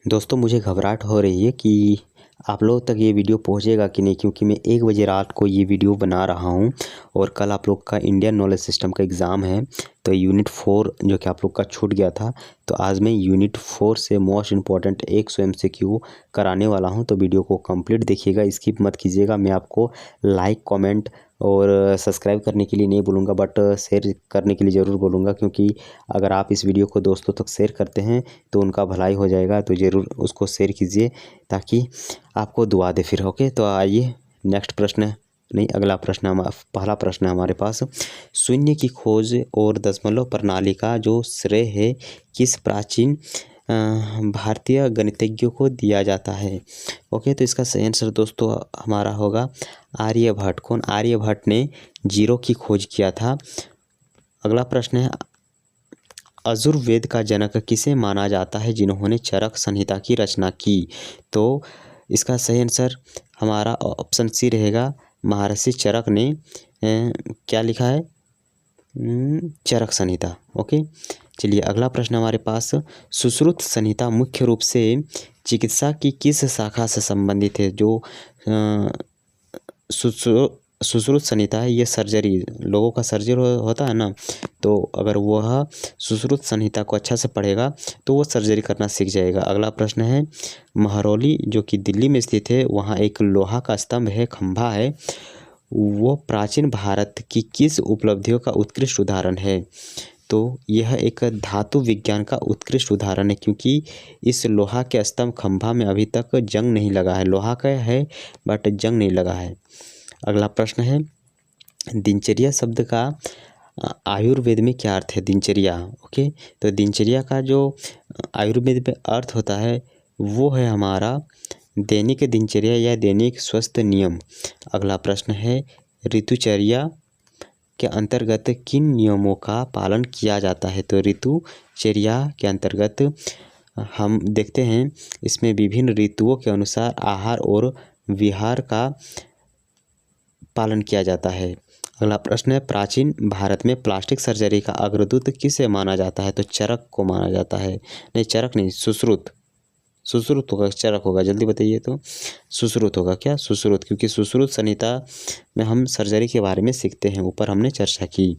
दोस्तों मुझे घबराहट हो रही है कि आप लोग तक ये वीडियो पहुंचेगा कि नहीं, क्योंकि मैं 1 बजे रात को ये वीडियो बना रहा हूं और कल आप लोग का इंडियन नॉलेज सिस्टम का एग्ज़ाम है। तो यूनिट 4 जो कि आप लोग का छूट गया था, तो आज मैं यूनिट 4 से मोस्ट इम्पॉर्टेंट 100 MCQ कराने वाला हूं। तो वीडियो को कंप्लीट देखिएगा, स्किप मत कीजिएगा। मैं आपको लाइक, कमेंट और सब्सक्राइब करने के लिए नहीं बोलूँगा, बट शेयर करने के लिए ज़रूर बोलूँगा, क्योंकि अगर आप इस वीडियो को दोस्तों तक शेयर करते हैं तो उनका भलाई हो जाएगा। तो ज़रूर उसको शेयर कीजिए ताकि आपको दुआ दे फिर। ओके, तो आइए नेक्स्ट प्रश्न नहीं, अगला प्रश्न पहला प्रश्न है हमारे पास। शून्य की खोज और दशमलव प्रणाली का जो श्रेय है किस प्राचीन भारतीय गणितज्ञ को दिया जाता है? ओके, तो इसका सही आंसर दोस्तों हमारा होगा आर्यभट्ट। कौन? आर्यभट्ट ने जीरो की खोज किया था। अगला प्रश्न है, यजुर्वेद का जनक किसे माना जाता है जिन्होंने चरक संहिता की रचना की? तो इसका सही आंसर हमारा ऑप्शन सी रहेगा, महर्षि चरक ने क्या लिखा है? चरक संहिता। ओके, चलिए अगला प्रश्न हमारे पास। सुश्रुत संहिता मुख्य रूप से चिकित्सा की किस शाखा से संबंधित है? जो सुश्रुत संहिता है, ये सर्जरी, लोगों का सर्जरी होता है ना, तो अगर वह सुश्रुत संहिता को अच्छा से पढ़ेगा तो वो सर्जरी करना सीख जाएगा। अगला प्रश्न है, महरौली जो कि दिल्ली में स्थित है, वहाँ एक लोहा का स्तंभ है, खंभा है, वो प्राचीन भारत की किस उपलब्धियों का उत्कृष्ट उदाहरण है? तो यह एक धातु विज्ञान का उत्कृष्ट उदाहरण है, क्योंकि इस लोहा के स्तंभ खंभा में अभी तक जंग नहीं लगा है। लोहा का है बट जंग नहीं लगा है। अगला प्रश्न है, दिनचर्या शब्द का आयुर्वेद में क्या अर्थ है? दिनचर्या। ओके, तो दिनचर्या का जो आयुर्वेद में अर्थ होता है वो है हमारा दैनिक दिनचर्या या दैनिक स्वस्थ नियम। अगला प्रश्न है, ऋतुचर्या के अंतर्गत किन नियमों का पालन किया जाता है? तो ऋतुचर्या के अंतर्गत हम देखते हैं इसमें विभिन्न ऋतुओं के अनुसार आहार और विहार का पालन किया जाता है। अगला प्रश्न है, प्राचीन भारत में प्लास्टिक सर्जरी का अग्रदूत किसे माना जाता है? तो चरक को माना जाता है। नहीं, चरक नहीं, सुश्रुत। सुश्रुत होगा, चरक होगा? जल्दी बताइए। तो सुश्रुत होगा क्या? सुश्रुत, क्योंकि सुश्रुत संहिता में हम सर्जरी के बारे में सीखते हैं, ऊपर हमने चर्चा की।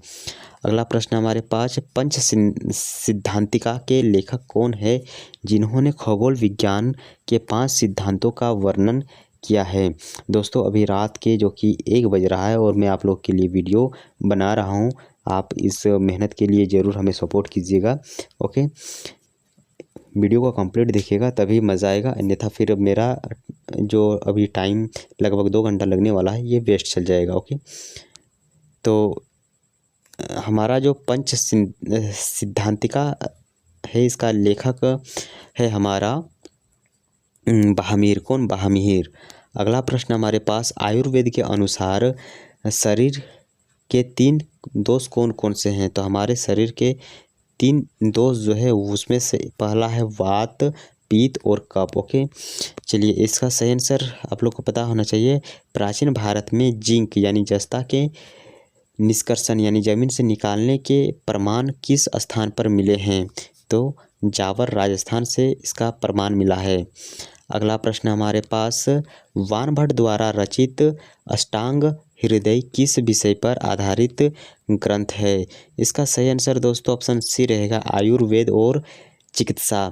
अगला प्रश्न हमारे पास, पंच सिद्धांतिका के लेखक कौन है जिन्होंने खगोल विज्ञान के 5 सिद्धांतों का वर्णन किया है? दोस्तों अभी रात के जो कि 1 बज रहा है और मैं आप लोग के लिए वीडियो बना रहा हूँ। आप इस मेहनत के लिए ज़रूर हमें सपोर्ट कीजिएगा। ओके, वीडियो को कंप्लीट देखिएगा तभी मज़ा आएगा, अन्यथा फिर मेरा जो अभी टाइम लगभग 2 घंटा लगने वाला है ये वेस्ट चल जाएगा। ओके, तो हमारा जो पंच सिद्धांतिका है इसका लेखक है हमारा बहामीर। कौन? बहामीर। अगला प्रश्न हमारे पास, आयुर्वेद के अनुसार शरीर के 3 दोष कौन कौन से हैं? तो हमारे शरीर के 3 दोष जो है उसमें से पहला है वात, पित्त और कफ। ओके, चलिए इसका सही आंसर आप लोग को पता होना चाहिए। प्राचीन भारत में जिंक यानी जस्ता के निष्कर्षण यानी जमीन से निकालने के प्रमाण किस स्थान पर मिले हैं? तो जावर राजस्थान से इसका प्रमाण मिला है। अगला प्रश्न हमारे पास, वानभट्ट द्वारा रचित अष्टांग हृदय किस विषय पर आधारित ग्रंथ है? इसका सही आंसर दोस्तों ऑप्शन सी रहेगा, आयुर्वेद और चिकित्सा।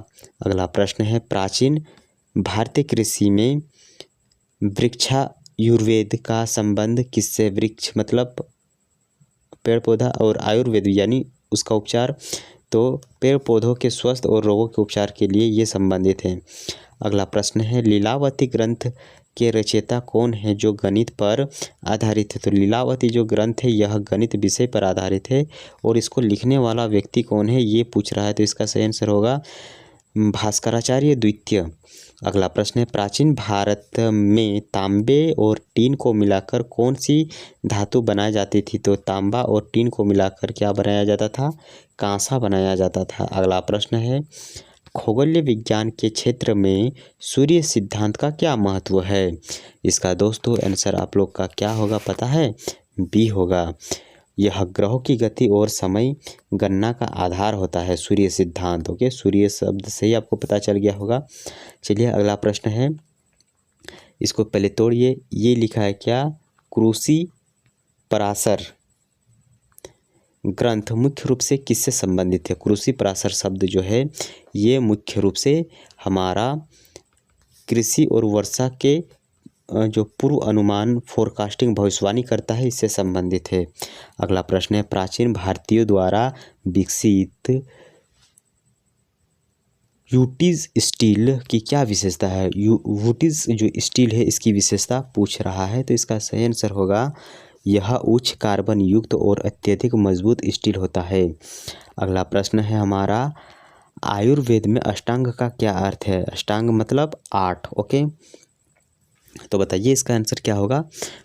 अगला प्रश्न है, प्राचीन भारतीय कृषि में वृक्षायुर्वेद का संबंध किससे? वृक्ष मतलब पेड़ पौधा और आयुर्वेद यानी उसका उपचार, तो पेड़ पौधों के स्वास्थ्य और रोगों के उपचार के लिए ये संबंधित हैं। अगला प्रश्न है, लीलावती ग्रंथ के रचयिता कौन है जो गणित पर आधारित है? तो लीलावती जो ग्रंथ है यह गणित विषय पर आधारित है और इसको लिखने वाला व्यक्ति कौन है ये पूछ रहा है, तो इसका सही आंसर होगा भास्कराचार्य द्वितीय। अगला प्रश्न है, प्राचीन भारत में तांबे और टीन को मिलाकर कौन सी धातु बनाई जाती थी? तो तांबा और टीन को मिलाकर क्या बनाया जाता था? कांसा बनाया जाता था। अगला प्रश्न है, खगोलीय विज्ञान के क्षेत्र में सूर्य सिद्धांत का क्या महत्व है? इसका दोस्तों आंसर आप लोग का क्या होगा पता है? बी होगा। यह ग्रहों की गति और समय गणना का आधार होता है। सूर्य सिद्धांत। ओके, सूर्य शब्द से ही आपको पता चल गया होगा। चलिए अगला प्रश्न है, इसको पहले तोड़िए। ये लिखा है क्या? कृषि पराशर ग्रंथ मुख्य रूप से किससे संबंधित है? कृषि पराशर शब्द जो है ये मुख्य रूप से हमारा कृषि और वर्षा के जो पूर्व अनुमान फोरकास्टिंग भविष्यवाणी करता है, इससे संबंधित है। अगला प्रश्न है, प्राचीन भारतीयों द्वारा विकसित यूटीज स्टील की क्या विशेषता है? यूटीज जो स्टील है इसकी विशेषता पूछ रहा है, तो इसका सही आंसर होगा यह उच्च कार्बन युक्त और अत्यधिक मजबूत स्टील होता है। अगला प्रश्न है हमारा, आयुर्वेद में अष्टांग का क्या अर्थ है? अष्टांग मतलब 8। ओके, तो बताइए इसका आंसर क्या होगा?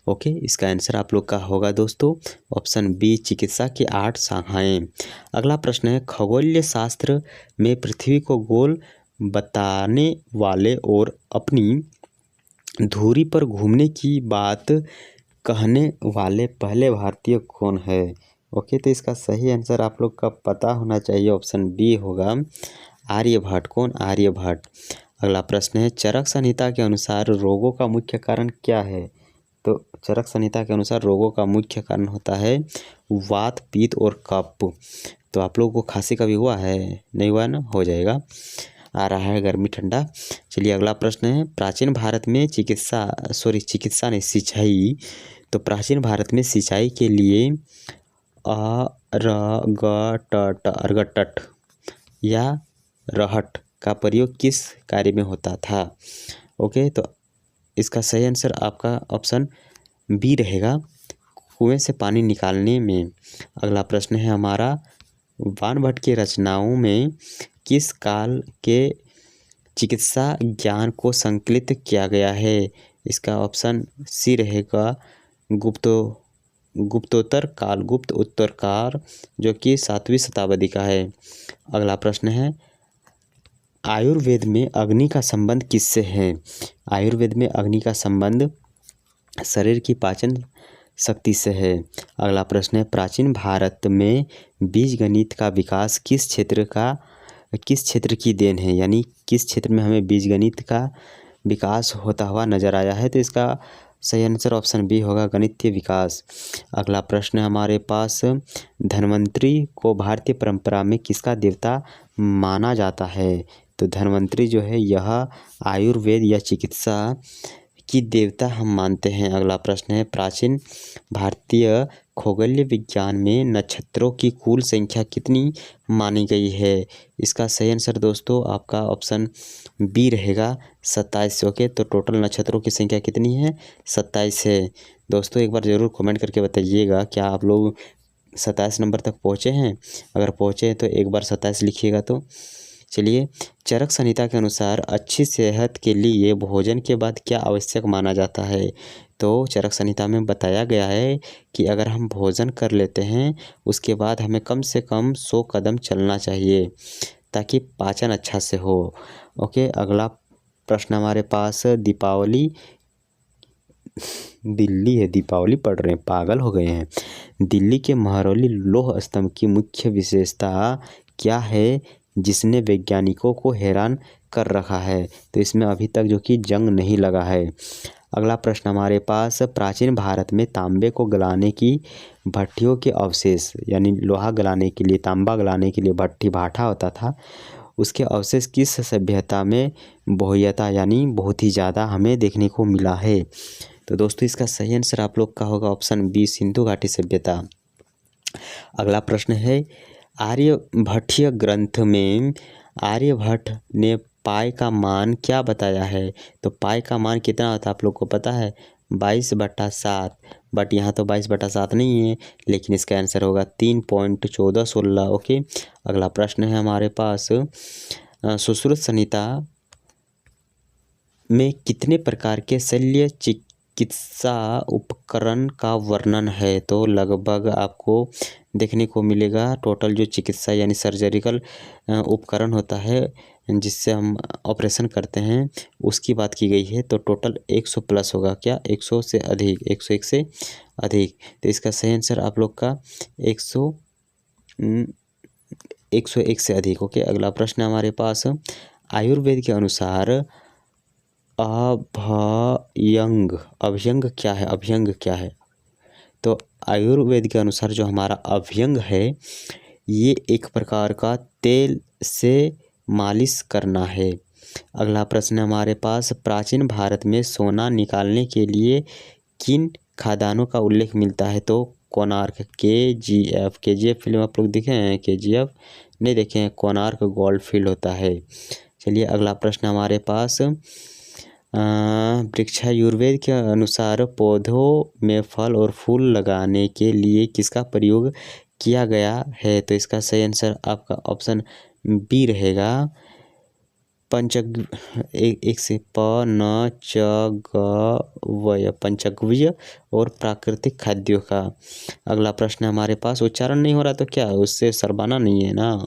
ओके, इसका आंसर आप लोग का होगा दोस्तों ऑप्शन बी, चिकित्सा की 8 शाखाएं। अगला प्रश्न है, खगोलीय शास्त्र में पृथ्वी को गोल बताने वाले और अपनी धुरी पर घूमने की बात कहने वाले पहले भारतीय कौन है? ओके, तो इसका सही आंसर आप लोग का पता होना चाहिए, ऑप्शन बी होगा आर्यभट्ट। कौन? आर्यभट्ट। अगला प्रश्न है, चरक संहिता के अनुसार रोगों का मुख्य कारण क्या है? तो चरक संहिता के अनुसार रोगों का मुख्य कारण होता है वात, पित्त और कफ। तो आप लोगों को खांसी कभी हुआ है? नहीं हुआ ना? हो जाएगा, आ रहा है गर्मी ठंडा। चलिए अगला प्रश्न है, प्राचीन भारत में चिकित्सा नहीं, सिंचाई। तो प्राचीन भारत में सिंचाई के लिए अर्गटट या रहट का प्रयोग किस कार्य में होता था? ओके, तो इसका सही आंसर आपका ऑप्शन बी रहेगा, कुएं से पानी निकालने में। अगला प्रश्न है हमारा, बाणभट्ट की रचनाओं में किस काल के चिकित्सा ज्ञान को संकलित किया गया है? इसका ऑप्शन सी रहेगा गुप्तोत्तर काल, गुप्त उत्तर काल, जो कि 7वीं शताब्दी का है। अगला प्रश्न है, आयुर्वेद में अग्नि का संबंध किससे है? आयुर्वेद में अग्नि का संबंध शरीर की पाचन शक्ति से है। अगला प्रश्न है, प्राचीन भारत में बीज गणित का विकास किस क्षेत्र की देन है? यानी किस क्षेत्र में हमें बीज गणित का विकास होता हुआ नजर आया है? तो इसका सही आंसर ऑप्शन बी होगा, गणितीय विकास। अगला प्रश्न हमारे पास, धन्वंतरी को भारतीय परंपरा में किसका देवता माना जाता है? तो धन्वंतरी जो है यह आयुर्वेद या चिकित्सा की देवता हम मानते हैं। अगला प्रश्न है, प्राचीन भारतीय खगोलीय विज्ञान में नक्षत्रों की कुल संख्या कितनी मानी गई है? इसका सही आंसर दोस्तों आपका ऑप्शन बी रहेगा, 27। ओके, तो टोटल नक्षत्रों की संख्या कितनी है? 27 है। दोस्तों एक बार ज़रूर कमेंट करके बताइएगा क्या आप लोग 27 नंबर तक पहुँचे हैं? अगर पहुँचे हैं तो एक बार 27 लिखिएगा। तो चलिए, चरक संहिता के अनुसार अच्छी सेहत के लिए भोजन के बाद क्या आवश्यक माना जाता है? तो चरक संहिता में बताया गया है कि अगर हम भोजन कर लेते हैं उसके बाद हमें कम से कम 100 कदम चलना चाहिए ताकि पाचन अच्छा से हो। ओके, अगला प्रश्न हमारे पास, दिल्ली है, दीपावली पढ़ रहे हैं, पागल हो गए हैं। दिल्ली के महरौली लौह स्तंभ की मुख्य विशेषता क्या है जिसने वैज्ञानिकों को हैरान कर रखा है? तो इसमें अभी तक जो कि जंग नहीं लगा है। अगला प्रश्न हमारे पास, प्राचीन भारत में तांबे को गलाने की भट्टियों के अवशेष, यानी लोहा गलाने के लिए, तांबा गलाने के लिए भट्टी भाटा होता था, उसके अवशेष किस सभ्यता में बहुयता यानी बहुत ही ज़्यादा हमें देखने को मिला है? तो दोस्तों इसका सही आंसर आप लोग का होगा ऑप्शन बी, सिंधु घाटी सभ्यता। अगला प्रश्न है, आर्यभट्टीय ग्रंथ में आर्यभट्ट ने पाई का मान क्या बताया है? तो पाई का मान कितना होता है आप लोग को पता है? 22/7, बट यहाँ तो 22/7 नहीं है, लेकिन इसका आंसर होगा 3.1416। ओके, अगला प्रश्न है हमारे पास, सुश्रुत संहिता में कितने प्रकार के शल्य चिकित्सा उपकरण का वर्णन है? तो लगभग आपको देखने को मिलेगा टोटल जो चिकित्सा यानी सर्जरिकल उपकरण होता है जिससे हम ऑपरेशन करते हैं उसकी बात की गई है। तो टोटल 100 प्लस होगा, क्या 100 से अधिक, 101 से अधिक। तो इसका सही आंसर आप लोग का 101 से अधिक। ओके, अगला प्रश्न हमारे पास, आयुर्वेद के अनुसार अभ्यंग, अभ्यंग क्या है? अभ्यंग क्या है? तो आयुर्वेद के अनुसार जो हमारा अभ्यंग है ये एक प्रकार का तेल से मालिश करना है। अगला प्रश्न हमारे पास, प्राचीन भारत में सोना निकालने के लिए किन खदानों का उल्लेख मिलता है? तो कोणार्क, KGF फिल्म आप लोग देखे हैं? KGF नहीं देखे हैं? कोणार्क गोल्ड फील्ड होता है। चलिए अगला प्रश्न हमारे पास, वृक्षायुर्वेद के अनुसार पौधों में फल और फूल लगाने के लिए किसका प्रयोग किया गया है? तो इसका सही आंसर आपका ऑप्शन बी रहेगा, एक से पंचगव्य और प्राकृतिक खाद्यों का। अगला प्रश्न हमारे पास, उच्चारण नहीं हो रहा तो क्या उससे शर्माना नहीं है ना,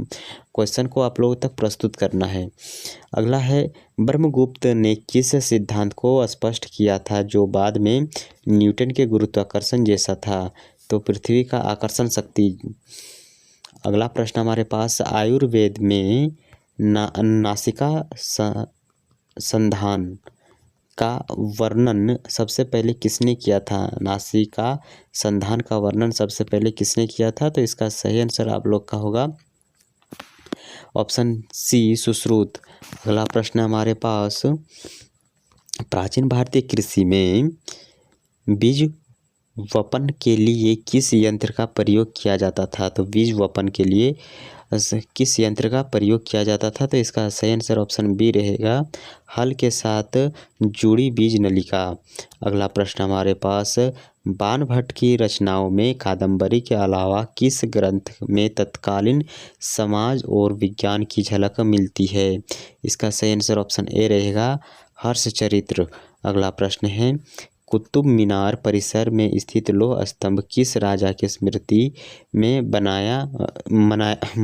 क्वेश्चन को आप लोगों तक प्रस्तुत करना है। अगला है, ब्रह्मगुप्त ने किस सिद्धांत को स्पष्ट किया था जो बाद में न्यूटन के गुरुत्वाकर्षण जैसा था? तो पृथ्वी का आकर्षण शक्ति। अगला प्रश्न हमारे पास, आयुर्वेद में नासिका संधान का वर्णन सबसे पहले किसने किया था? नासिका संधान का वर्णन सबसे पहले किसने किया था? तो इसका सही आंसर आप लोग का होगा ऑप्शन सी, सुश्रुत। अगला प्रश्न हमारे पास, प्राचीन भारतीय कृषि में बीज वपन के लिए किस यंत्र का प्रयोग किया जाता था? तो बीज वपन के लिए किस यंत्र का प्रयोग किया जाता था? तो इसका सही आंसर ऑप्शन बी रहेगा, हल के साथ जुड़ी बीज नलिका। अगला प्रश्न हमारे पास, बाणभट्ट की रचनाओं में कादंबरी के अलावा किस ग्रंथ में तत्कालीन समाज और विज्ञान की झलक मिलती है? इसका सही आंसर ऑप्शन ए रहेगा, हर्षचरित्र। अगला प्रश्न है, कुतुब मीनार परिसर में स्थित लौह स्तंभ किस राजा की स्मृति में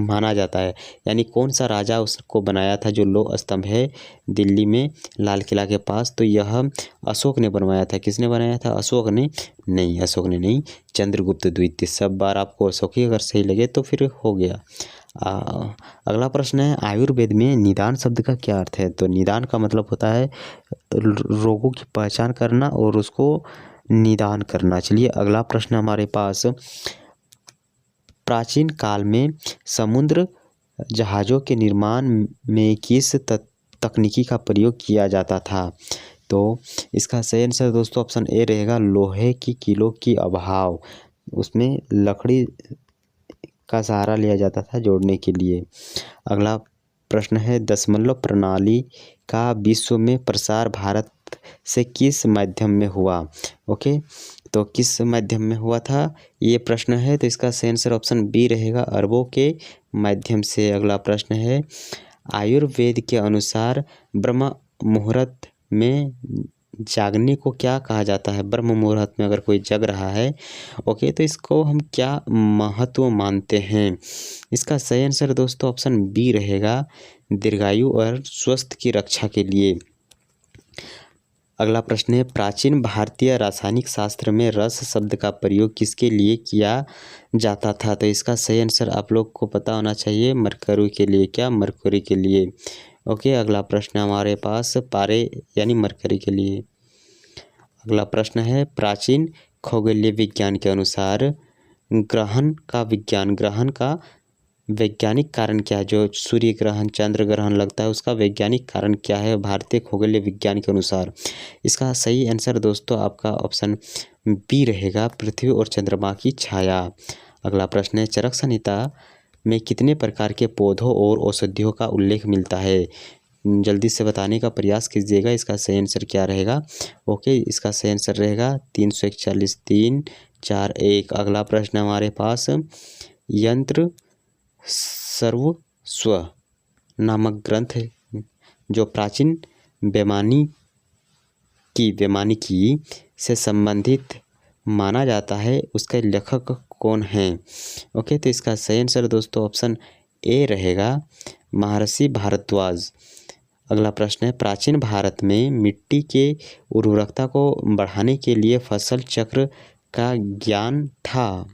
माना जाता है? यानी कौन सा राजा उसको बनाया था जो लौह स्तंभ है दिल्ली में लाल किला के पास? तो यह अशोक ने बनवाया था। किसने बनाया था? अशोक ने नहीं, अशोक ने नहीं, चंद्रगुप्त द्वितीय। सब बार आपको अशोक ही अगर सही लगे तो फिर हो गया। अगला प्रश्न है, आयुर्वेद में निदान शब्द का क्या अर्थ है? तो निदान का मतलब होता है रोगों की पहचान करना और उसको निदान करना। चलिए अगला प्रश्न हमारे पास, प्राचीन काल में समुद्र जहाज़ों के निर्माण में किस तकनीकी का प्रयोग किया जाता था? तो इसका सही आंसर दोस्तों ऑप्शन ए रहेगा, लोहे की कीलों की अभाव, उसमें लकड़ी का सहारा लिया जाता था जोड़ने के लिए। अगला प्रश्न है, दशमलव प्रणाली का विश्व में प्रसार भारत से किस माध्यम में हुआ? ओके, तो किस माध्यम में हुआ था ये प्रश्न है। तो इसका सही आंसर ऑप्शन बी रहेगा, अरबों के माध्यम से। अगला प्रश्न है, आयुर्वेद के अनुसार ब्रह्म मुहूर्त में जागने को क्या कहा जाता है? ब्रह्म मुहूर्त में अगर कोई जग रहा है, ओके, तो इसको हम क्या महत्व मानते हैं? इसका सही आंसर दोस्तों ऑप्शन बी रहेगा, दीर्घायु और स्वस्थ की रक्षा के लिए। अगला प्रश्न है, प्राचीन भारतीय रासायनिक शास्त्र में रस शब्द का प्रयोग किसके लिए किया जाता था? तो इसका सही आंसर आप लोग को पता होना चाहिए, मरकरी के लिए। क्या? मरकरी के लिए। ओके, अगला प्रश्न हमारे पास, पारे यानी मरकरी के लिए। अगला प्रश्न है, प्राचीन खगोलीय विज्ञान के अनुसार ग्रहण का वैज्ञानिक कारण क्या है? जो सूर्य ग्रहण, चंद्र ग्रहण लगता है उसका वैज्ञानिक कारण क्या है भारतीय खगोलीय विज्ञान के अनुसार? इसका सही आंसर दोस्तों आपका ऑप्शन बी रहेगा, पृथ्वी और चंद्रमा की छाया। अगला प्रश्न है, चरक संहिता में कितने प्रकार के पौधों और औषधियों का उल्लेख मिलता है? जल्दी से बताने का प्रयास कीजिएगा। इसका सही आंसर क्या रहेगा? ओके, इसका सही आंसर रहेगा 341, 3, 4, 1। अगला प्रश्न हमारे पास, यंत्र सर्वस्व नामक ग्रंथ जो प्राचीन वैमानिकी से संबंधित माना जाता है उसके लेखक कौन हैं? ओके, तो इसका सही आंसर दोस्तों ऑप्शन ए रहेगा, महर्षि भारद्वाज। अगला प्रश्न है, प्राचीन भारत में मिट्टी के उर्वरकता को बढ़ाने के लिए फसल चक्र का ज्ञान था।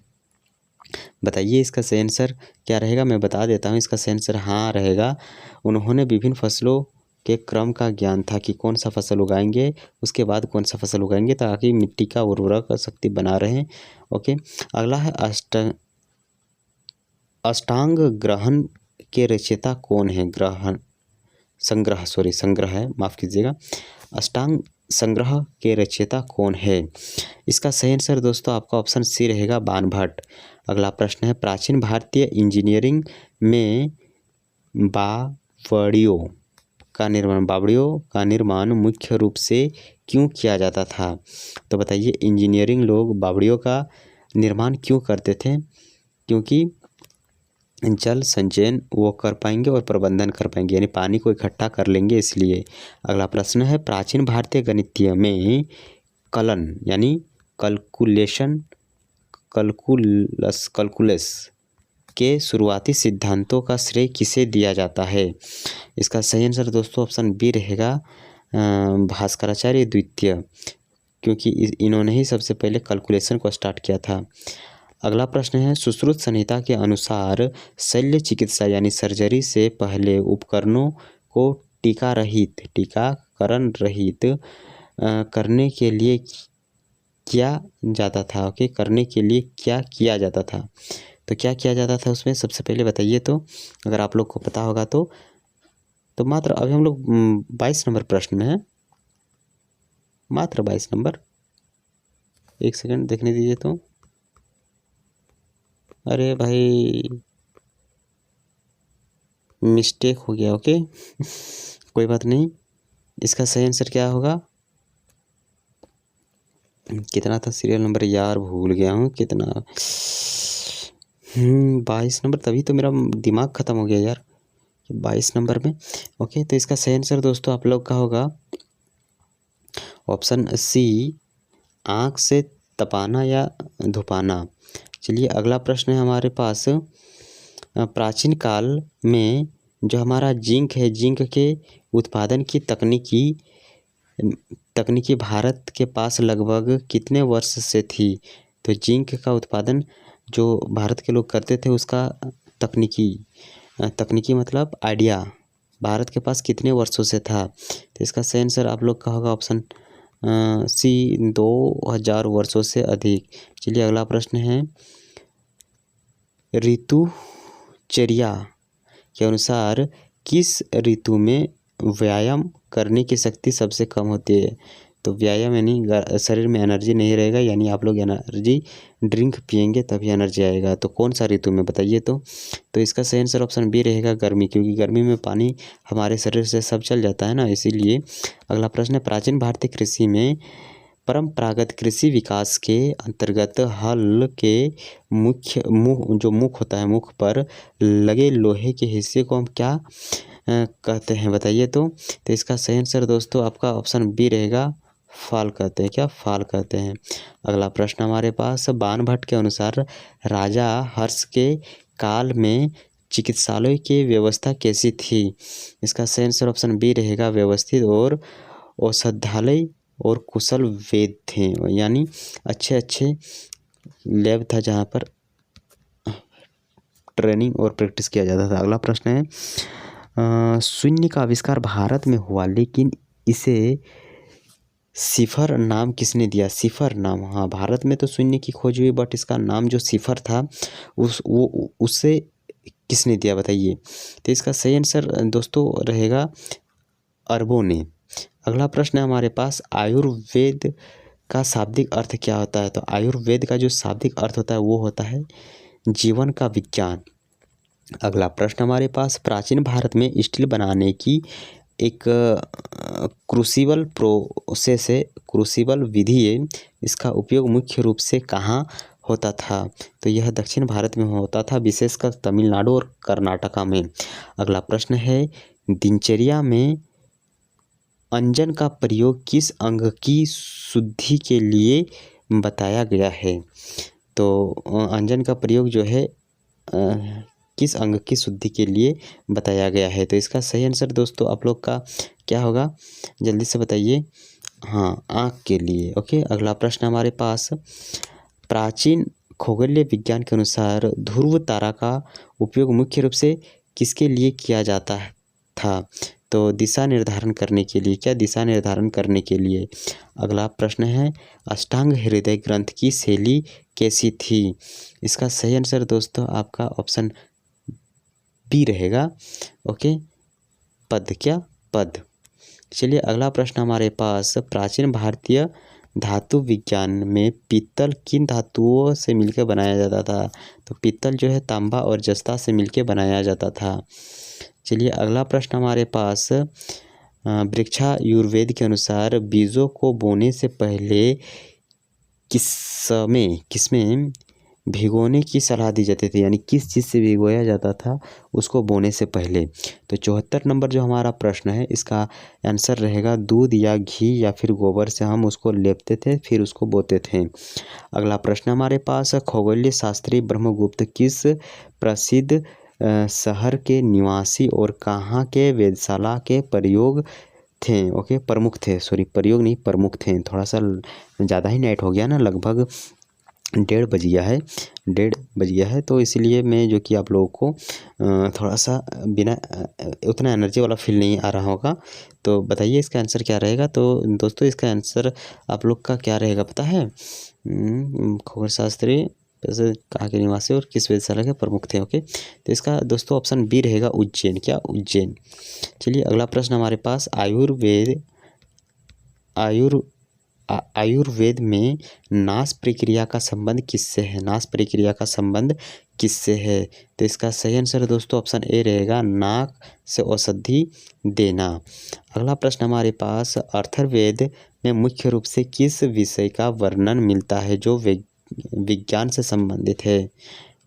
बताइए इसका सही आंसर क्या रहेगा। मैं बता देता हूँ, इसका सही आंसर हाँ रहेगा। उन्होंने विभिन्न फसलों के क्रम का ज्ञान था कि कौन सा फसल उगाएंगे, उसके बाद कौन सा फसल उगाएंगे, ताकि मिट्टी का उर्वरक शक्ति बना रहे। ओके, अगला है अष्टांग ग्रहण के रचयिता कौन है। संग्रह है, माफ़ कीजिएगा। अष्टांग संग्रह के रचयिता कौन है। इसका सही आंसर दोस्तों आपका ऑप्शन सी रहेगा, बाणभट्ट। अगला प्रश्न है, प्राचीन भारतीय इंजीनियरिंग में बावड़ियों का निर्माण मुख्य रूप से क्यों किया जाता था। तो बताइए, इंजीनियरिंग लोग बावड़ियों का निर्माण क्यों करते थे। क्योंकि जल संचयन वो कर पाएंगे और प्रबंधन कर पाएंगे, यानी पानी को इकट्ठा कर लेंगे, इसलिए। अगला प्रश्न है, प्राचीन भारतीय गणितीय में कलन यानी कैलकुलस के शुरुआती सिद्धांतों का श्रेय किसे दिया जाता है। इसका सही आंसर दोस्तों ऑप्शन बी रहेगा, भास्कराचार्य द्वितीय, क्योंकि इन्होंने ही सबसे पहले कैलकुलेशन को स्टार्ट किया था। अगला प्रश्न है, सुश्रुत संहिता के अनुसार शल्य चिकित्सा यानी सर्जरी से पहले उपकरणों को टीकाकरण रहित करने के लिए क्या जाता था। ओके, करने के लिए क्या किया जाता था। तो क्या किया जाता था उसमें, सबसे पहले बताइए। तो अगर आप लोग को पता होगा तो मात्र अभी हम लोग 22 नंबर प्रश्न में है, मात्र 22 नंबर। एक सेकंड देखने दीजिए। तो अरे भाई मिस्टेक हो गया। ओके कोई बात नहीं। इसका सही आंसर क्या होगा, कितना था सीरियल नंबर यार, भूल गया हूँ कितना। 22 नंबर, तभी तो मेरा दिमाग ख़त्म हो गया यार, 22 नंबर में। ओके, तो इसका सही आंसर दोस्तों आप लोग का होगा ऑप्शन सी, आँख से तपाना या धुपाना। चलिए अगला प्रश्न है हमारे पास, प्राचीन काल में जो हमारा जिंक है, जिंक के उत्पादन की तकनीकी भारत के पास लगभग कितने वर्ष से थी। तो जिंक का उत्पादन जो भारत के लोग करते थे, उसका तकनीकी मतलब आइडिया भारत के पास कितने वर्षों से था। तो इसका सही आंसर आप लोग का होगा ऑप्शन सी, 2000 वर्षों से अधिक। चलिए अगला प्रश्न है, ऋतुचर्या के अनुसार किस ऋतु में व्यायाम करने की शक्ति सबसे कम होती है। तो व्यायाम यानी शरीर में एनर्जी नहीं रहेगा, यानी आप लोग एनर्जी ड्रिंक पियेंगे तभी एनर्जी आएगा। तो कौन सा ऋतु में बताइए। तो इसका सही आंसर ऑप्शन बी रहेगा, गर्मी, क्योंकि गर्मी में पानी हमारे शरीर से सब चल जाता है ना, इसीलिए। अगला प्रश्न है, प्राचीन भारतीय कृषि में परंपरागत कृषि विकास के अंतर्गत हल के मुख होता है, मुख पर लगे लोहे के हिस्से को हम क्या कहते हैं बताइए। तो इसका सही आंसर दोस्तों आपका ऑप्शन बी रहेगा, फाल कहते हैं। क्या, फाल कहते हैं। अगला प्रश्न हमारे पास, बाणभट्ट के अनुसार राजा हर्ष के काल में चिकित्सालय की व्यवस्था कैसी थी। इसका सही आंसर ऑप्शन बी रहेगा, व्यवस्थित और औषधालय और कुशल वैद्य थे, यानी अच्छे लैब था जहाँ पर ट्रेनिंग और प्रैक्टिस किया जाता था। अगला प्रश्न है, शून्य का आविष्कार भारत में हुआ, लेकिन इसे सिफर नाम किसने दिया। सिफर नाम, हाँ, भारत में तो शून्य की खोज हुई, बट इसका नाम जो सिफर था उसे किसने दिया बताइए। तो इसका सही आंसर दोस्तों रहेगा अरबों ने। अगला प्रश्न है हमारे पास, आयुर्वेद का शाब्दिक अर्थ क्या होता है। तो आयुर्वेद का जो शाब्दिक अर्थ होता है वो होता है जीवन का विज्ञान। अगला प्रश्न हमारे पास, प्राचीन भारत में स्टील बनाने की एक क्रूसिबल प्रोसेस है, क्रूसिबल विधि है, इसका उपयोग मुख्य रूप से कहाँ होता था। तो यह दक्षिण भारत में होता था, विशेषकर तमिलनाडु और कर्नाटका में। अगला प्रश्न है, दिनचर्या में अंजन का प्रयोग किस अंग की शुद्धि के लिए बताया गया है। तो अंजन का प्रयोग जो है किस अंग की शुद्धि के लिए बताया गया है? तो इसका सही आंसर दोस्तों आप लोग का क्या होगा, जल्दी से बताइए। हाँ, आँख के लिए। ओके, अगला प्रश्न हमारे पास, प्राचीन खगोलीय विज्ञान के अनुसार ध्रुव तारा का उपयोग मुख्य रूप से किसके लिए किया जाता था? तो दिशा निर्धारण करने के लिए। क्या दिशा निर्धारण करने के लिए? अगला प्रश्न है, अष्टांग हृदय ग्रंथ की शैली कैसी थी? इसका सही आंसर दोस्तों आपका ऑप्शन बी रहेगा। ओके, पद। क्या? पद। चलिए अगला प्रश्न हमारे पास, प्राचीन भारतीय धातु विज्ञान में पीतल किन धातुओं से मिलकर बनाया जाता था? तो पीतल जो है तांबा और जस्ता से मिलकर बनाया जाता था। चलिए अगला प्रश्न हमारे पास, वृक्षायुर्वेद के अनुसार बीजों को बोने से पहले किसमें भिगोने की सलाह दी जाती थी, यानी किस चीज़ से भिगोया जाता था उसको बोने से पहले? तो 74 नंबर जो हमारा प्रश्न है इसका आंसर रहेगा दूध या घी या फिर गोबर से हम उसको लेपते थे फिर उसको बोते थे। अगला प्रश्न हमारे पास, खगोलीय शास्त्री ब्रह्मगुप्त किस प्रसिद्ध शहर के निवासी और कहाँ के वेधशाला के प्रयोग थे? ओके, प्रमुख थे, सॉरी प्रयोग नहीं प्रमुख थे। थोड़ा सा ज़्यादा ही नाइट हो गया ना, लगभग 1:30 बज गया है तो इसलिए मैं जो कि आप लोगों को थोड़ा सा बिना उतना एनर्जी वाला फील नहीं आ रहा होगा। तो बताइए इसका आंसर क्या रहेगा? तो दोस्तों इसका आंसर आप लोग का क्या रहेगा पता है? खगोल शास्त्री वैसे कहाँ के निवासी और किस वेधशाला के प्रमुख थे? ओके, तो इसका दोस्तों ऑप्शन बी रहेगा, उज्जैन। क्या? उज्जैन। चलिए अगला प्रश्न हमारे पास, आयुर्वेद में नाश प्रक्रिया का संबंध किससे है? नाश प्रक्रिया का संबंध किससे है? तो इसका सही आंसर दोस्तों ऑप्शन ए रहेगा, नाक से औषधि देना। अगला प्रश्न हमारे पास, अथर्ववेद में मुख्य रूप से किस विषय का वर्णन मिलता है जो विज्ञान से संबंधित है?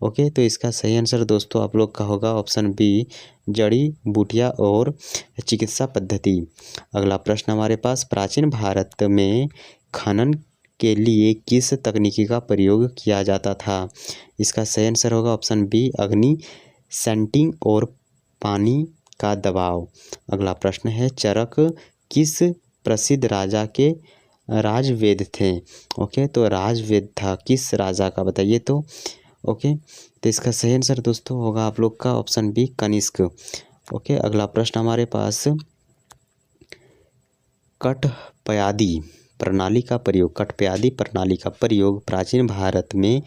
ओके, तो इसका सही आंसर दोस्तों आप लोग का होगा ऑप्शन बी, जड़ी बूटियाँ और चिकित्सा पद्धति। अगला प्रश्न हमारे पास, प्राचीन भारत में खनन के लिए किस तकनीकी का प्रयोग किया जाता था? इसका सही आंसर होगा ऑप्शन बी, अग्नि सेंटिंग और पानी का दबाव। अगला प्रश्न है, चरक किस प्रसिद्ध राजा के राजवेद थे? ओके, तो राजवेद था किस राजा का, बताइए तो। ओके, तो इसका सही आंसर दोस्तों होगा आप लोग का ऑप्शन बी, कनिष्क। ओके, अगला प्रश्न हमारे पास, कठप्यादी प्रणाली का प्रयोग प्राचीन भारत में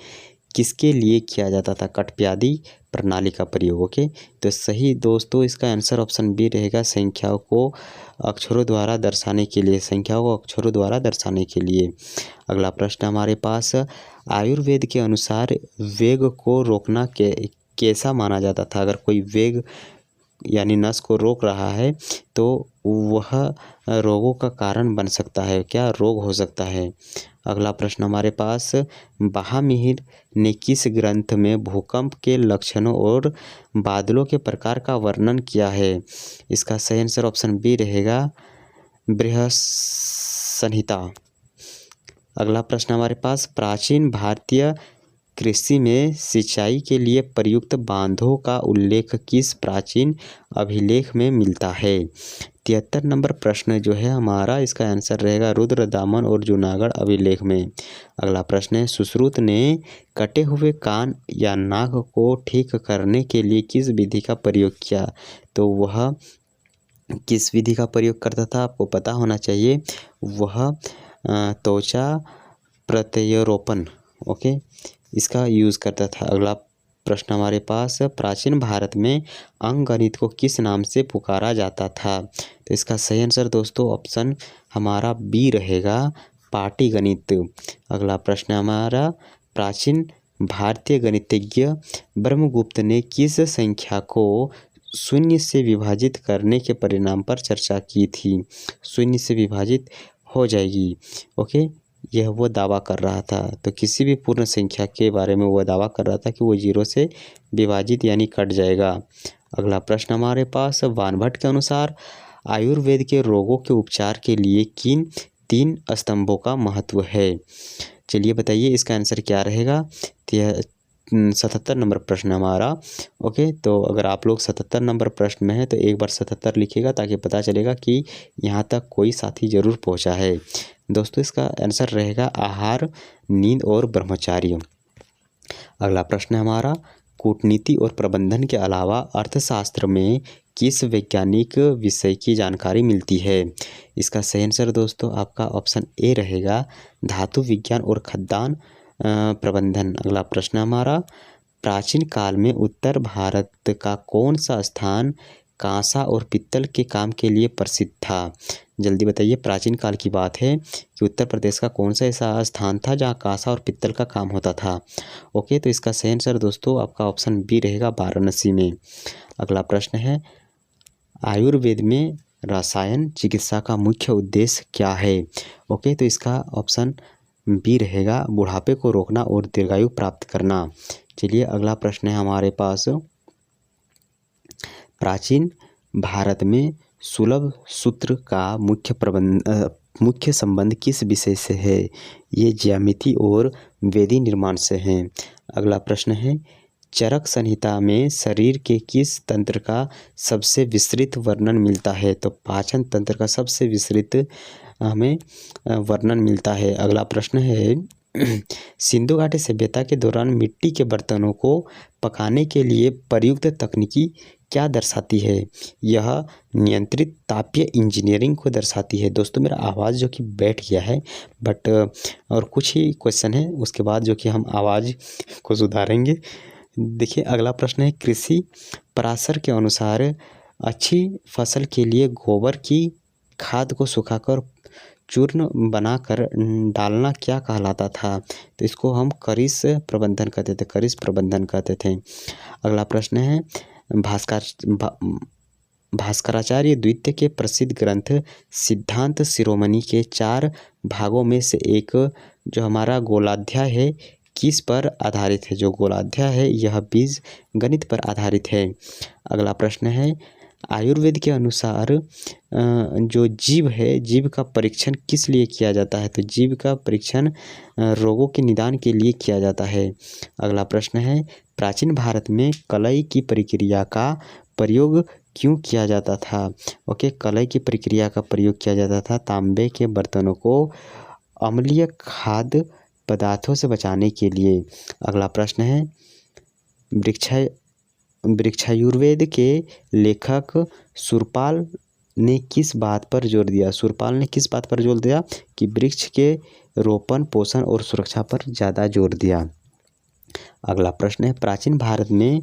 किसके लिए किया जाता था? कठप्यादी प्रणाली का प्रयोग। ओके, तो सही दोस्तों इसका आंसर ऑप्शन बी रहेगा, संख्याओं को अक्षरों द्वारा दर्शाने के लिए। अगला प्रश्न हमारे पास, आयुर्वेद के अनुसार वेग को रोकना कैसा माना जाता था? अगर कोई वेग यानी नस को रोक रहा है तो वह रोगों का कारण बन सकता है। क्या? रोग हो सकता है। अगला प्रश्न हमारे पास, महावीर ने किस ग्रंथ में भूकंप के लक्षणों और बादलों के प्रकार का वर्णन किया है? इसका सही आंसर ऑप्शन बी रहेगा, बृहत्संहिता। अगला प्रश्न हमारे पास, प्राचीन भारतीय कृषि में सिंचाई के लिए प्रयुक्त बांधों का उल्लेख किस प्राचीन अभिलेख में मिलता है? 73 नंबर प्रश्न जो है हमारा, इसका आंसर रहेगा रुद्रदामन और जूनागढ़ अभिलेख में। अगला प्रश्न है, सुश्रुत ने कटे हुए कान या नाक को ठीक करने के लिए किस विधि का प्रयोग किया? तो वह किस विधि का प्रयोग करता था आपको पता होना चाहिए। वह त्वचा प्रत्यारोपण, ओके, इसका यूज़ करता था। अगला प्रश्न हमारे पास, प्राचीन भारत में अंकगणित को किस नाम से पुकारा जाता था? तो इसका सही आंसर दोस्तों ऑप्शन हमारा बी रहेगा, पाटीगणित। अगला प्रश्न हमारा, प्राचीन भारतीय गणितज्ञ ब्रह्मगुप्त ने किस संख्या को शून्य से विभाजित करने के परिणाम पर चर्चा की थी? शून्य से विभाजित हो जाएगी। ओके, यह वो दावा कर रहा था। तो किसी भी पूर्ण संख्या के बारे में वो दावा कर रहा था कि वो 0 से विभाजित यानी कट जाएगा। अगला प्रश्न हमारे पास, वानभट्ट के अनुसार आयुर्वेद के रोगों के उपचार के लिए किन 3 स्तंभों का महत्व है? चलिए बताइए इसका आंसर क्या रहेगा। 77 नंबर प्रश्न हमारा। ओके, तो अगर आप लोग 77 नंबर प्रश्न में है तो एक बार 77 लिखिएगा ताकि पता चलेगा कि यहाँ तक कोई साथी जरूर पहुँचा है। दोस्तों इसका आंसर रहेगा आहार, नींद और ब्रह्मचार्य। अगला प्रश्न है हमारा, कूटनीति और प्रबंधन के अलावा अर्थशास्त्र में किस वैज्ञानिक विषय की जानकारी मिलती है? इसका सही आंसर दोस्तों आपका ऑप्शन ए रहेगा, धातु विज्ञान और खाद्यान्न प्रबंधन। अगला प्रश्न हमारा, प्राचीन काल में उत्तर भारत का कौन सा स्थान कांसा और पित्तल के काम के लिए प्रसिद्ध था? जल्दी बताइए, प्राचीन काल की बात है कि उत्तर प्रदेश का कौन सा ऐसा स्थान था जहाँ कांसा और पित्तल का काम होता था? ओके, तो इसका सही आंसर दोस्तों आपका ऑप्शन बी रहेगा, वाराणसी में। अगला प्रश्न है, आयुर्वेद में रसायन चिकित्सा का मुख्य उद्देश्य क्या है? ओके, तो इसका ऑप्शन बी रहेगा, बुढ़ापे को रोकना और दीर्घायु प्राप्त करना। चलिए अगला प्रश्न है हमारे पास, प्राचीन भारत में सुलभ सूत्र का मुख्य संबंध किस विषय से है? ये ज्यामिति और वेदी निर्माण से है। अगला प्रश्न है, चरक संहिता में शरीर के किस तंत्र का सबसे विस्तृत वर्णन मिलता है? तो पाचन तंत्र का सबसे विस्तृत हमें वर्णन मिलता है। अगला प्रश्न है, सिंधु घाटी सभ्यता के दौरान मिट्टी के बर्तनों को पकाने के लिए प्रयुक्त तकनीकी क्या दर्शाती है? यह नियंत्रित तापीय इंजीनियरिंग को दर्शाती है। दोस्तों मेरा आवाज़ जो कि बैठ गया है, बट और कुछ ही क्वेश्चन है उसके बाद जो कि हम आवाज़ को सुधारेंगे। देखिए अगला प्रश्न है, कृषि पराशर के अनुसार अच्छी फसल के लिए गोबर की खाद को सुखाकर चूर्ण बनाकर डालना क्या कहलाता था? तो इसको हम करिश प्रबंधन कहते थे, करिश प्रबंधन कहते थे। अगला प्रश्न है, भास्कराचार्य द्वितीय के प्रसिद्ध ग्रंथ सिद्धांत शिरोमणि के 4 भागों में से एक जो हमारा गोलाध्याय है किस पर आधारित है? जो गोलाध्याय है यह बीज गणित पर आधारित है। अगला प्रश्न है, आयुर्वेद के अनुसार जो जीव है, जीव का परीक्षण किस लिए किया जाता है? तो जीव का परीक्षण रोगों के निदान के लिए किया जाता है। अगला प्रश्न है, प्राचीन भारत में कलई की प्रक्रिया का प्रयोग क्यों किया जाता था? ओके, कलई की प्रक्रिया का प्रयोग किया जाता था तांबे के बर्तनों को अम्लीय खाद्य पदार्थों से बचाने के लिए। अगला प्रश्न है, वृक्षायुर्वेद के लेखक सुरपाल ने किस बात पर जोर दिया? सुरपाल ने किस बात पर जोर दिया? कि वृक्ष के रोपण, पोषण और सुरक्षा पर ज़्यादा जोर दिया। अगला प्रश्न है, प्राचीन भारत में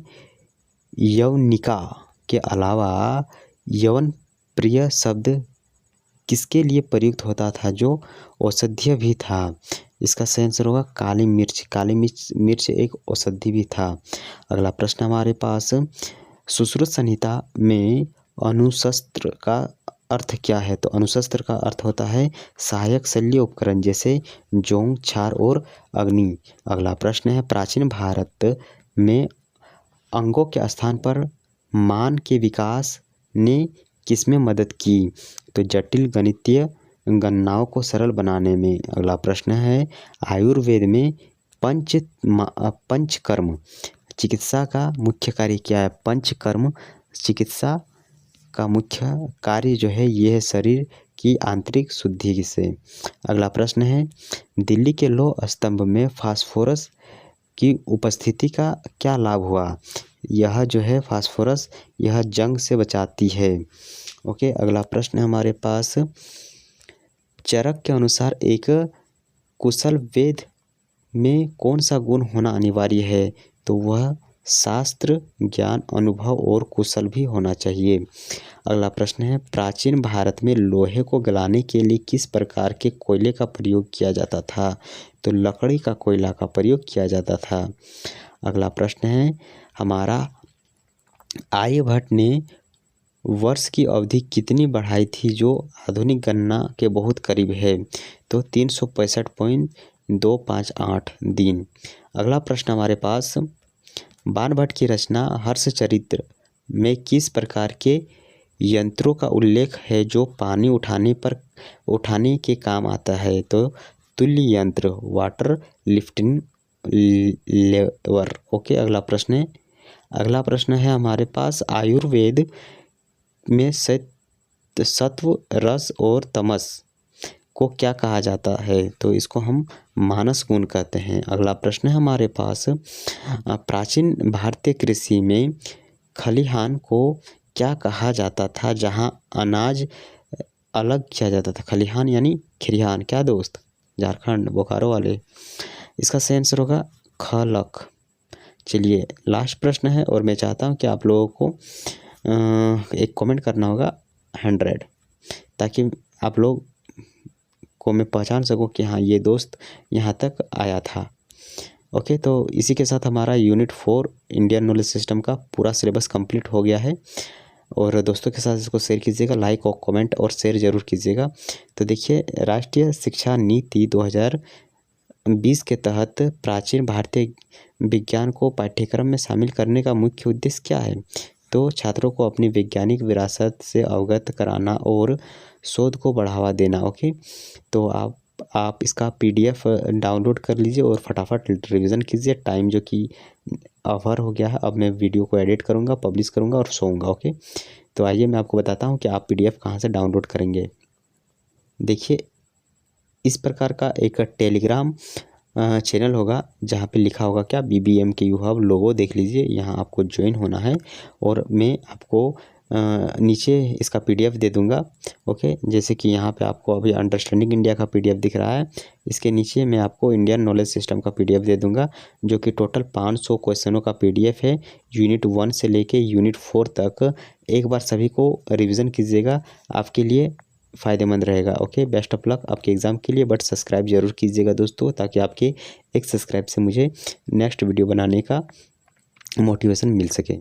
यवनिका के अलावा यवन प्रिय शब्द किसके लिए प्रयुक्त होता था जो औषधीय भी था? इसका सही आंसर होगा काली मिर्च। काली मिर्च एक औषधि भी था। अगला प्रश्न हमारे पास, सुश्रुत संहिता में अणुशस्त्र का अर्थ क्या है? तो अणुशस्त्र का अर्थ होता है सहायक शल्य उपकरण जैसे जोंग, छार और अग्नि। अगला प्रश्न है, प्राचीन भारत में अंगों के स्थान पर मान के विकास ने किसमें मदद की? तो जटिल गणितीय गणनाओं को सरल बनाने में। अगला प्रश्न है, आयुर्वेद में पंचकर्म चिकित्सा का मुख्य कार्य क्या है? पंचकर्म चिकित्सा का मुख्य कार्य जो है ये है शरीर की आंतरिक शुद्धि से। अगला प्रश्न है, दिल्ली के लौह स्तंभ में फास्फोरस की उपस्थिति का क्या लाभ हुआ? यह जो है फास्फोरस यह जंग से बचाती है। ओके, अगला प्रश्न हमारे पास, चरक के अनुसार एक कुशल वैद्य में कौन सा गुण होना अनिवार्य है? तो वह शास्त्र ज्ञान, अनुभव और कुशल भी होना चाहिए। अगला प्रश्न है, प्राचीन भारत में लोहे को गलाने के लिए किस प्रकार के कोयले का प्रयोग किया जाता था? तो लकड़ी का कोयला का प्रयोग किया जाता था। अगला प्रश्न है हमारा, आर्यभट्ट ने वर्ष की अवधि कितनी बढ़ाई थी जो आधुनिक गणना के बहुत करीब है? तो 365.258 दिन। अगला प्रश्न हमारे पास, बाणभट्ट की रचना हर्षचरित्र में किस प्रकार के यंत्रों का उल्लेख है जो पानी उठाने के काम आता है? तो तुल्य यंत्र, वाटर लिफ्टिंग लेवर। ओके, अगला प्रश्न है हमारे पास, आयुर्वेद में सत्व, रस और तमस को क्या कहा जाता है? तो इसको हम मानस गुण कहते हैं। अगला प्रश्न है हमारे पास, प्राचीन भारतीय कृषि में खलिहान को क्या कहा जाता था जहां अनाज अलग किया जाता था? खलिहान यानी खरिहान, क्या दोस्त? झारखंड, बोकारो वाले। इसका सही आंसर होगा खलक। चलिए, लास्ट प्रश्न है और मैं चाहता हूं कि आप लोगों को एक कमेंट करना होगा 100, ताकि आप लोग को मैं पहचान सकूं कि हाँ, ये दोस्त यहाँ तक आया था। ओके, तो इसी के साथ हमारा यूनिट 4 इंडियन नॉलेज सिस्टम का पूरा सिलेबस कंप्लीट हो गया है। और दोस्तों के साथ इसको शेयर कीजिएगा, लाइक और कमेंट और शेयर ज़रूर कीजिएगा। तो देखिए, राष्ट्रीय शिक्षा नीति 2020 के तहत प्राचीन भारतीय विज्ञान को पाठ्यक्रम में शामिल करने का मुख्य उद्देश्य क्या है? तो छात्रों को अपनी वैज्ञानिक विरासत से अवगत कराना और शोध को बढ़ावा देना। ओके, तो आप इसका PDF डाउनलोड कर लीजिए और फटाफट रिवीजन कीजिए। टाइम जो कि ओवर हो गया है, अब मैं वीडियो को एडिट करूँगा, पब्लिश करूँगा और सोऊंगा। ओके, तो आइए मैं आपको बताता हूँ कि आप PDF कहाँ से डाउनलोड करेंगे। देखिए, इस प्रकार का एक टेलीग्राम चैनल होगा जहाँ पे लिखा होगा क्या, BBMKU हब, लोगो देख लीजिए, यहाँ आपको ज्वाइन होना है और मैं आपको नीचे इसका PDF दे दूंगा। ओके, जैसे कि यहाँ पे आपको अभी अंडरस्टैंडिंग इंडिया का PDF दिख रहा है, इसके नीचे मैं आपको इंडियन नॉलेज सिस्टम का PDF दे दूंगा, जो कि टोटल 500 क्वेश्चनों का PDF है, यूनिट 1 से लेके यूनिट 4 तक। एक बार सभी को रिविज़न कीजिएगा, आपके लिए फ़ायदेमंद रहेगा। ओके, बेस्ट ऑफ लक आपके एग्ज़ाम के लिए, बट सब्सक्राइब जरूर कीजिएगा दोस्तों, ताकि आपके एक सब्सक्राइब से मुझे नेक्स्ट वीडियो बनाने का मोटिवेशन मिल सके।